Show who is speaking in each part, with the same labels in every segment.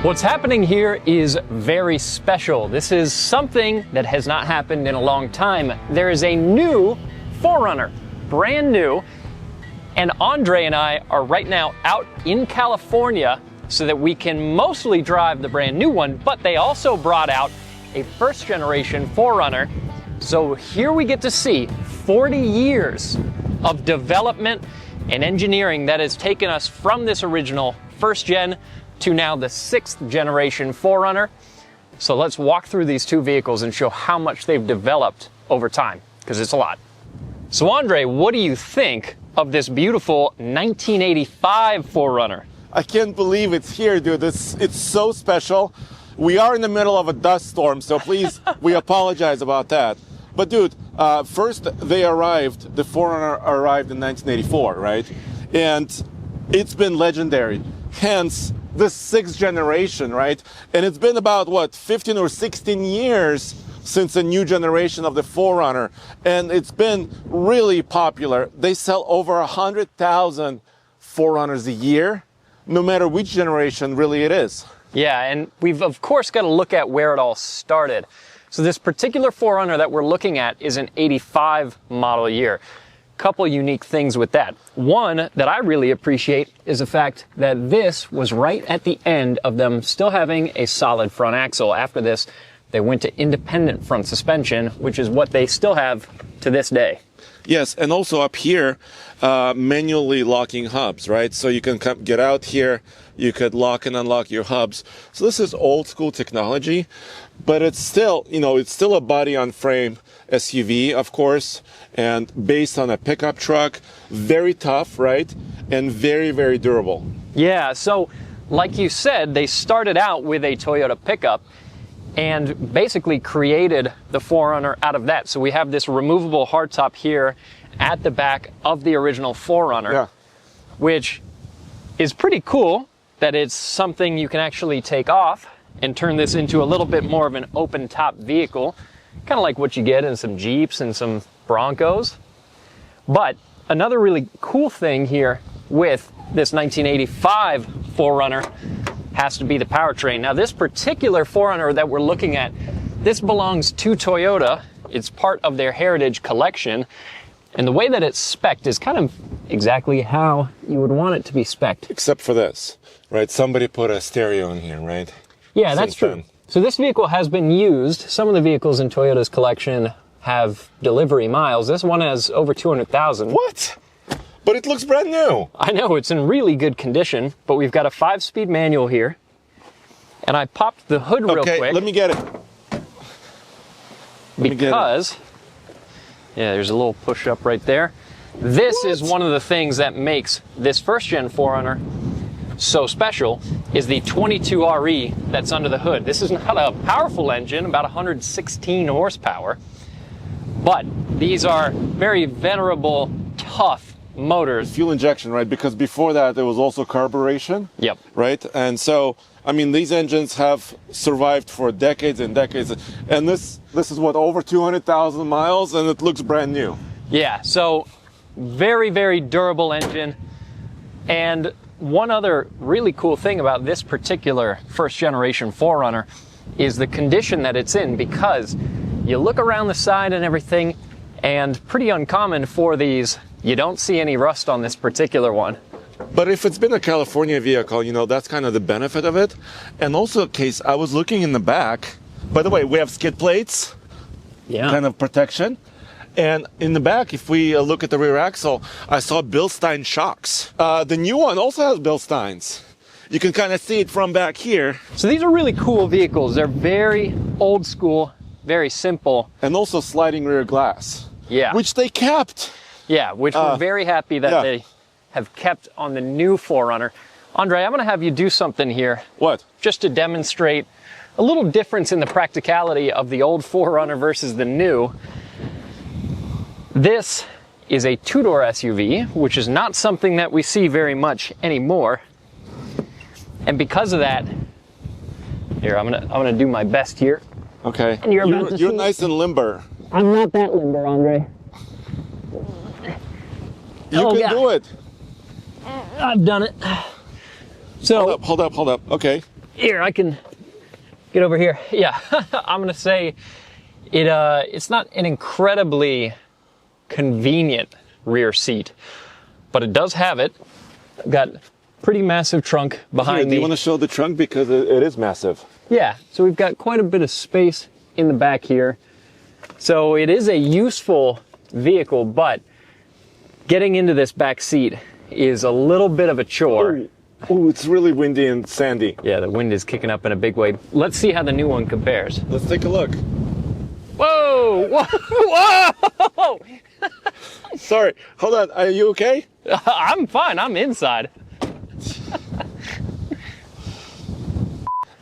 Speaker 1: What's happening here is very special. This is something that has not happened in a long time. There is a new 4Runner, brand new, and Andre and I are right now out in California so that we can mostly drive the brand new one, but they also brought out a first generation 4Runner. So here we get to see 40 years of development and engineering that has taken us from this original first gen to now the 6th generation 4Runner. So let's walk through these two vehicles and show how much they've developed over time, because it's a lot. So Andre, what do you think of this beautiful 1985 4Runner?
Speaker 2: I can't believe it's here, dude. It's so special. We are in the middle of a dust storm, so please, we apologize about that. But dude, first the 4Runner arrived in 1984, right? And it's been legendary. Hence, the 6th generation, right? And it's been about, what, 15 or 16 years since a new generation of the 4Runner. And it's been really popular. They sell over 100,000 4Runners a year, no matter which generation really it is.
Speaker 1: Yeah, and we've of course got to look at where it all started. So this particular 4Runner that we're looking at is an 85 model year. Couple unique things with that. One that I really appreciate is the fact that this was right at the end of them still having a solid front axle. After this, they went to independent front suspension, which is what they still have to this day.
Speaker 2: Yes, and also up here, manually locking hubs, right? So you can get out here, you could lock and unlock your hubs. So this is old school technology, but it's still, it's still a body on frame SUV, of course, and based on a pickup truck, very tough, right? And very, very durable.
Speaker 1: Yeah, so like you said, they started out with a Toyota pickup and basically created the 4Runner out of that. So we have this removable hardtop here at the back of the original 4Runner,
Speaker 2: yeah,
Speaker 1: which is pretty cool that it's something you can actually take off and turn this into a little bit more of an open top vehicle, kind of like what you get in some Jeeps and some Broncos. But another really cool thing here with this 1985 4Runner has to be the powertrain. Now this particular 4Runner that we're looking at, this belongs to Toyota. It's part of their Heritage collection. And the way that it's spec'd is kind of exactly how you would want it to be spec'd.
Speaker 2: Except for this, right? Somebody put a stereo in here, right?
Speaker 1: Yeah, that's true.
Speaker 2: Then.
Speaker 1: So this vehicle has been used. Some of the vehicles in Toyota's collection have delivery miles. This one has over 200,000.
Speaker 2: What? But it looks brand new.
Speaker 1: I know, it's in really good condition, but we've got a 5-speed manual here. And I popped the hood real quick.
Speaker 2: Okay, let me get it.
Speaker 1: Because, yeah, there's a little push up right there. This is one of the things that makes this first gen 4Runner so special, is the 22RE that's under the hood. This is not a powerful engine, about 116 horsepower, but these are very venerable, tough motors.
Speaker 2: Fuel injection, right? Because before that, there was also carburation.
Speaker 1: Yep.
Speaker 2: Right? And so, I mean, these engines have survived for decades and decades. And this is what, over 200,000 miles, and it looks brand new.
Speaker 1: Yeah, so very, very durable engine. And one other really cool thing about this particular first generation 4Runner is the condition that it's in, because you look around the side and everything, and pretty uncommon for these, you don't see any rust on this particular one.
Speaker 2: But if it's been a California vehicle, that's kind of the benefit of it. And also, Case, I was looking in the back. By the way, we have skid plates, kind of protection. And in the back, if we look at the rear axle, I saw Bilstein shocks. The new one also has Bilsteins. You can kind of see it from back here.
Speaker 1: So these are really cool vehicles. They're very old school, very simple.
Speaker 2: And also sliding rear glass.
Speaker 1: Yeah.
Speaker 2: Which they kept.
Speaker 1: Yeah, which we're very happy that they have kept on the new 4Runner. Andre, I'm going to have you do something here.
Speaker 2: What?
Speaker 1: Just to demonstrate a little difference in the practicality of the old 4Runner versus the new. This is a two-door SUV, which is not something that we see very much anymore. And because of that, here, I'm gonna do my best here.
Speaker 2: Okay.
Speaker 1: And you're
Speaker 2: nice and limber.
Speaker 1: I'm not that limber, Andre.
Speaker 2: You can do it.
Speaker 1: I've done it. So
Speaker 2: hold up. Okay.
Speaker 1: Here, I can get over here. Yeah, I'm gonna say it's not an incredibly convenient rear seat, but it does have it. I've got pretty massive trunk behind me.
Speaker 2: Do you want to show the trunk, because it is massive?
Speaker 1: Yeah, so we've got quite a bit of space in the back here. So it is a useful vehicle, but getting into this back seat is a little bit of a chore.
Speaker 2: Oh, it's really windy and sandy.
Speaker 1: Yeah, the wind is kicking up in a big way. Let's see how the new one compares.
Speaker 2: Let's take a look.
Speaker 1: Whoa! Whoa! Whoa!
Speaker 2: Sorry, hold on. Are you okay?
Speaker 1: I'm fine. I'm inside.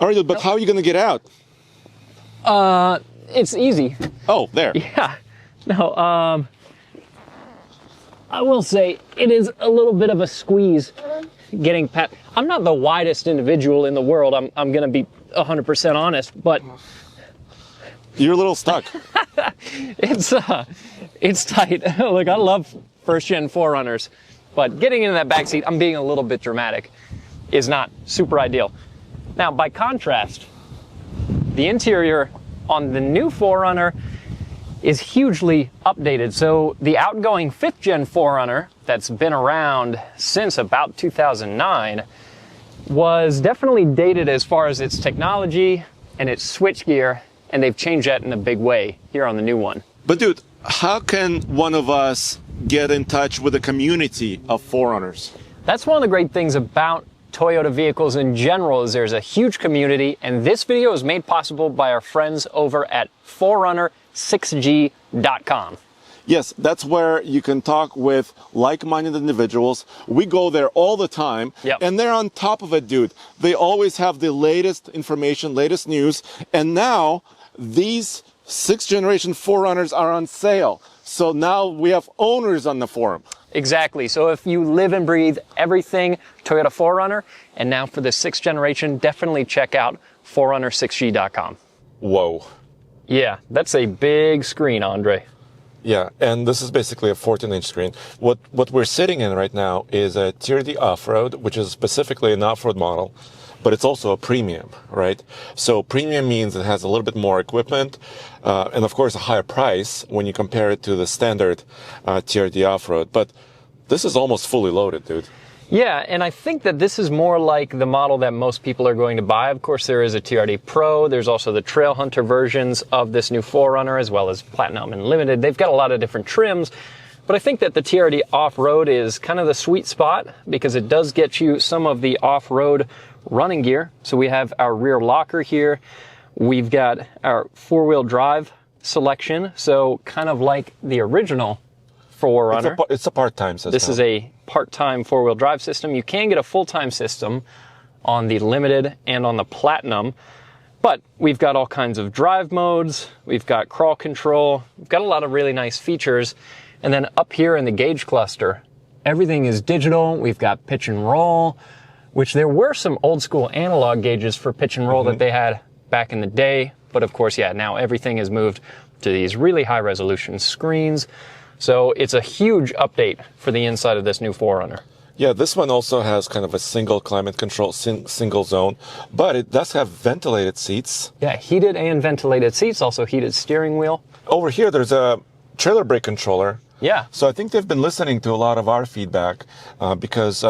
Speaker 2: All right, but how are you going to get out?
Speaker 1: It's easy.
Speaker 2: Oh, there.
Speaker 1: Yeah. No, I will say it is a little bit of a squeeze getting past. I'm not the widest individual in the world. I'm going to be 100% honest, but
Speaker 2: you're a little stuck.
Speaker 1: It's tight. Look, I love first-gen 4Runners, but getting into that back seat, I'm being a little bit dramatic, is not super ideal. Now, by contrast, the interior on the new 4Runner is hugely updated. So the outgoing 5th gen 4Runner that's been around since about 2009 was definitely dated as far as its technology and its switchgear, and they've changed that in a big way here on the new one.
Speaker 2: But dude, how can one of us get in touch with the community of 4Runners?
Speaker 1: That's one of the great things about Toyota vehicles in general, is there's a huge community, and this video is made possible by our friends over at 4Runner6G.com.
Speaker 2: Yes, that's where you can talk with like-minded individuals. We go there all the time, and they're on top of it, dude. They always have the latest information, latest news, and now these 6th generation 4Runners are on sale. So now we have owners on the forum.
Speaker 1: Exactly. So if you live and breathe everything Toyota 4Runner, and now for the 6th generation, definitely check out 4Runner6G.com.
Speaker 2: Whoa.
Speaker 1: Yeah, that's a big screen, Andre.
Speaker 2: Yeah, and this is basically a 14-inch screen. What we're sitting in right now is a Tier D off-road, which is specifically an off-road model, but it's also a premium, right? So premium means it has a little bit more equipment, and of course a higher price when you compare it to the standard Tier D off-road. But this is almost fully loaded, dude.
Speaker 1: Yeah, and I think that this is more like the model that most people are going to buy. Of course, there is a TRD Pro. There's also the Trail Hunter versions of this new 4Runner, as well as Platinum and Limited. They've got a lot of different trims, but I think that the TRD Off-Road is kind of the sweet spot because it does get you some of the off-road running gear. So we have our rear locker here. We've got our four-wheel drive selection, so kind of like the original 4Runner.
Speaker 2: It's a part-time system.
Speaker 1: This is a part-time four-wheel drive system. You can get a full-time system on the Limited and on the Platinum, but we've got all kinds of drive modes. We've got crawl control. We've got a lot of really nice features. And then up here in the gauge cluster, everything is digital. We've got pitch and roll, which there were some old-school analog gauges for pitch and roll that they had back in the day. But of course, yeah, now everything has moved to these really high-resolution screens. So it's a huge update for the inside of this new 4Runner.
Speaker 2: Yeah, this one also has kind of a single climate control, single zone, but it does have ventilated seats.
Speaker 1: Yeah, heated and ventilated seats, also heated steering wheel.
Speaker 2: Over here, there's a trailer brake controller.
Speaker 1: Yeah.
Speaker 2: So I think they've been listening to a lot of our feedback because,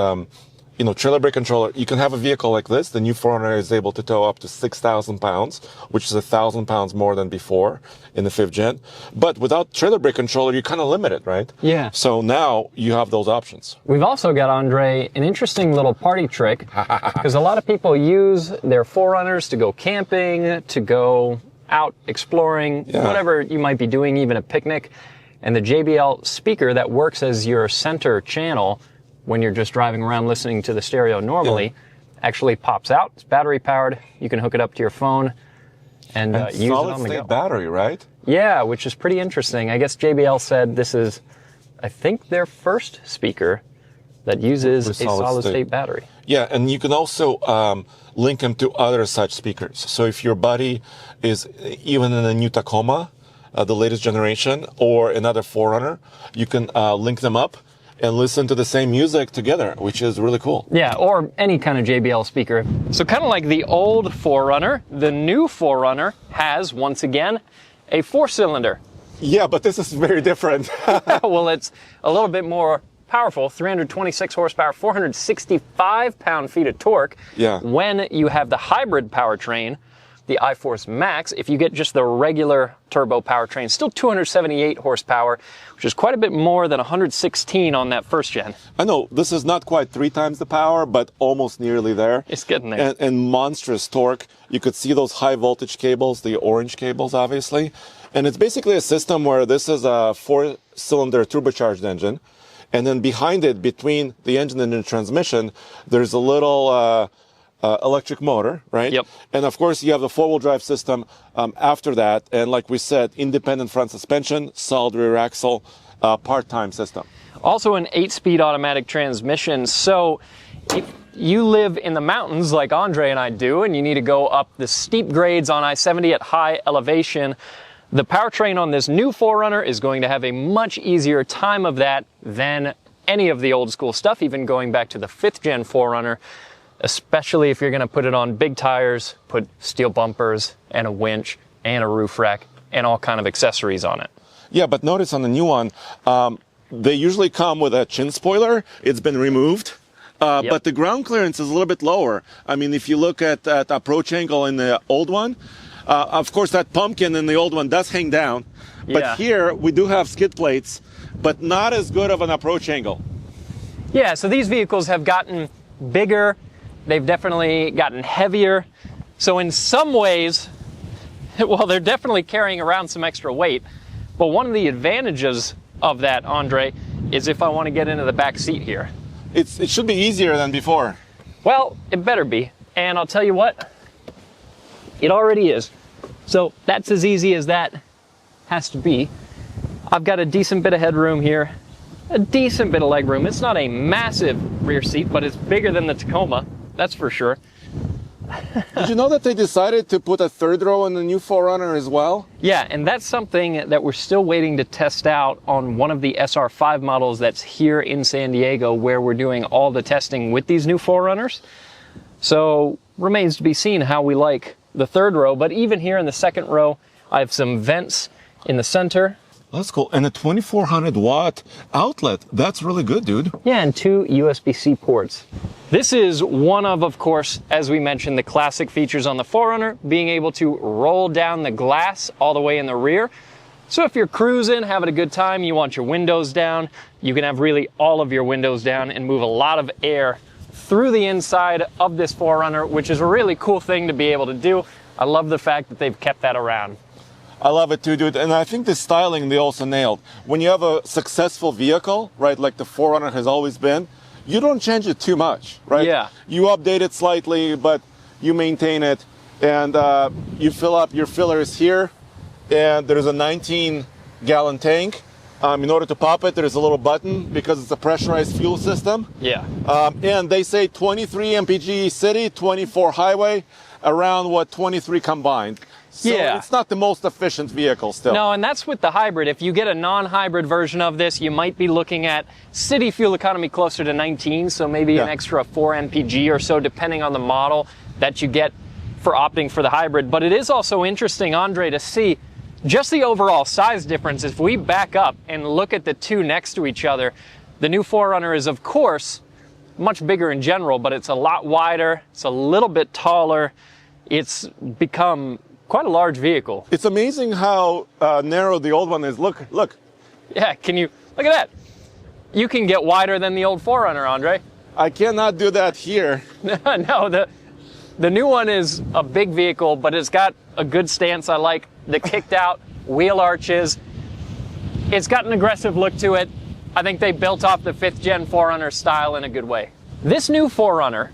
Speaker 2: trailer brake controller, you can have a vehicle like this. The new 4Runner is able to tow up to 6,000 pounds, which is 1,000 pounds more than before in the 5th gen. But without trailer brake controller, you're kind of limited, right?
Speaker 1: Yeah.
Speaker 2: So now you have those options.
Speaker 1: We've also got, Andre, an interesting little party trick because a lot of people use their 4Runners to go camping, to go out exploring, whatever you might be doing, even a picnic. And the JBL speaker that works as your center channel when you're just driving around listening to the stereo normally actually pops out. It's battery powered. You can hook it up to your phone and use it on the go.
Speaker 2: Solid-state battery, right?
Speaker 1: Yeah, which is pretty interesting. I guess JBL said this is, I think, their first speaker that uses a solid-state battery.
Speaker 2: Yeah, and you can also link them to other such speakers. So if your buddy is even in a new Tacoma, the latest generation, or another 4Runner, you can link them up and listen to the same music together, which is really cool.
Speaker 1: Yeah, or any kind of JBL speaker. So kind of like the old 4Runner, the new 4Runner has, once again, a 4-cylinder.
Speaker 2: Yeah, but this is very different.
Speaker 1: Well, it's a little bit more powerful, 326 horsepower, 465 pound-feet of torque.
Speaker 2: Yeah.
Speaker 1: When you have the hybrid powertrain, the iForce Max, if you get just the regular turbo powertrain, still 278 horsepower, which is quite a bit more than 116 on that first gen.
Speaker 2: I know, this is not quite 3 times the power, but almost nearly there.
Speaker 1: It's getting there.
Speaker 2: And monstrous torque. You could see those high voltage cables, the orange cables, obviously. And it's basically a system where this is a 4-cylinder turbocharged engine. And then behind it, between the engine and the transmission, there's a little electric motor, right?
Speaker 1: Yep.
Speaker 2: And of course, you have the 4-wheel drive system after that. And like we said, independent front suspension, solid rear axle, part-time system.
Speaker 1: Also an 8-speed automatic transmission. So if you live in the mountains like Andre and I do, and you need to go up the steep grades on I-70 at high elevation, the powertrain on this new 4Runner is going to have a much easier time of that than any of the old school stuff, even going back to the 5th gen 4Runner, especially if you're going to put it on big tires, put steel bumpers and a winch and a roof rack and all kind of accessories on it.
Speaker 2: Yeah, but notice on the new one, they usually come with a chin spoiler. It's been removed.
Speaker 1: Yep.
Speaker 2: But the ground clearance is a little bit lower. I mean, if you look at that approach angle in the old one, of course, that pumpkin in the old one does hang down. But
Speaker 1: Yeah.
Speaker 2: here, we do have skid plates, but not as good of an approach angle.
Speaker 1: Yeah, so these vehicles have gotten bigger. They've definitely gotten heavier. So in some ways, well, they're definitely carrying around some extra weight. But one of the advantages of that, Andre, is if I want to get into the back seat here.
Speaker 2: It should be easier than before.
Speaker 1: Well, it better be. And I'll tell you what, it already is. So that's as easy as that has to be. I've got a decent bit of headroom here, a decent bit of leg room. It's not a massive rear seat, but it's bigger than the Tacoma, that's for sure.
Speaker 2: Did you know that they decided to put a 3rd row in the new 4Runner as well?
Speaker 1: Yeah, and that's something that we're still waiting to test out on one of the SR5 models that's here in San Diego, where we're doing all the testing with these new 4Runners. So remains to be seen how we like the 3rd row, but even here in the 2nd row, I have some vents in the center.
Speaker 2: That's cool. And a 2400 watt outlet. That's really good, dude.
Speaker 1: Yeah, and 2 USB-C ports. This is one of course, as we mentioned, the classic features on the 4Runner, being able to roll down the glass all the way in the rear. So if you're cruising, having a good time, you want your windows down, you can have really all of your windows down and move a lot of air through the inside of this 4Runner, which is a really cool thing to be able to do. I love the fact that they've kept that around.
Speaker 2: I love it too, dude. And I think the styling they also nailed. When you have a successful vehicle, right, like the 4Runner has always been, you don't change it too much, right?
Speaker 1: Yeah.
Speaker 2: You update it slightly, but you maintain it. And you fill up your fillers here. And there's a 19-gallon tank. In order to pop it, there's a little button because it's a pressurized fuel system.
Speaker 1: Yeah.
Speaker 2: And they say 23 mpg city, 24 highway, around 23 combined. So
Speaker 1: Yeah.
Speaker 2: it's not the most efficient vehicle still.
Speaker 1: No, and that's with the hybrid. If you get a non-hybrid version of this, you might be looking at city fuel economy closer to 19, so maybe an extra 4 mpg or so, depending on the model that you get for opting for the hybrid. But it is also interesting, Andre, to see just the overall size difference. If we back up and look at the two next to each other, the new 4Runner is, of course, much bigger in general, but it's a lot wider, it's a little bit taller, it's become quite a large vehicle.
Speaker 2: It's amazing how narrow the old one is. Look.
Speaker 1: Yeah, can you, look at that. You can get wider than the old 4Runner, Andre.
Speaker 2: I cannot do that here.
Speaker 1: No, the new one is a big vehicle, but it's got a good stance. I like the kicked out wheel arches. It's got an aggressive look to it. I think they built off the 5th gen 4Runner style in a good way. This new 4Runner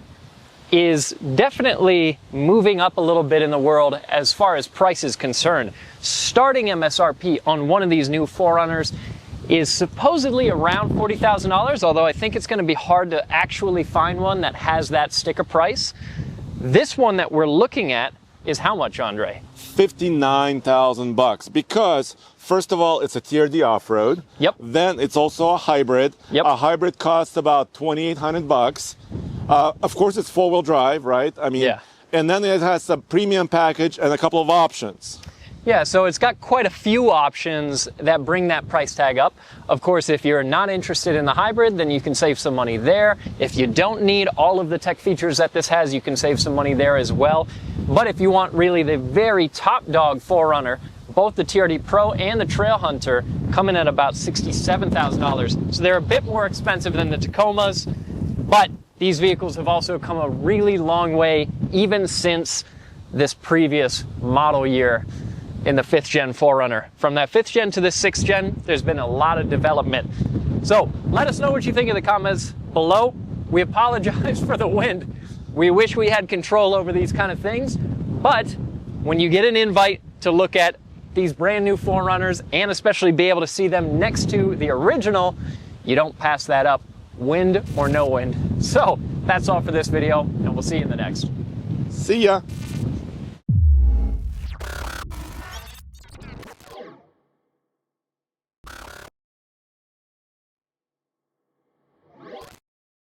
Speaker 1: is definitely moving up a little bit in the world as far as price is concerned. Starting MSRP on one of these new 4Runners is supposedly around $40,000, although I think it's going to be hard to actually find one that has that sticker price. This one that we're looking at is how much, Andre?
Speaker 2: $59,000 because first of all, it's a TRD off-road.
Speaker 1: Yep.
Speaker 2: Then it's also a hybrid.
Speaker 1: Yep.
Speaker 2: A hybrid costs about $2,800. Of course, it's four-wheel drive, right? I mean,
Speaker 1: yeah.
Speaker 2: And then it has a premium package and a couple of options.
Speaker 1: Yeah, so it's got quite a few options that bring that price tag up. Of course, if you're not interested in the hybrid, then you can save some money there. If you don't need all of the tech features that this has, you can save some money there as well. But if you want really the very top dog 4Runner, both the TRD Pro and the Trail Hunter come in at about $67,000. So they're a bit more expensive than the Tacomas, but these vehicles have also come a really long way, even since this previous model year in the 5th gen 4Runner. From that 5th gen to the 6th gen, there's been a lot of development. So let us know what you think in the comments below. We apologize for the wind. We wish we had control over these kind of things, but when you get an invite to look at these brand new 4Runners and especially be able to see them next to the original, you don't pass that up, wind or no wind. So that's all for this video, and we'll see you in the next.
Speaker 2: See ya.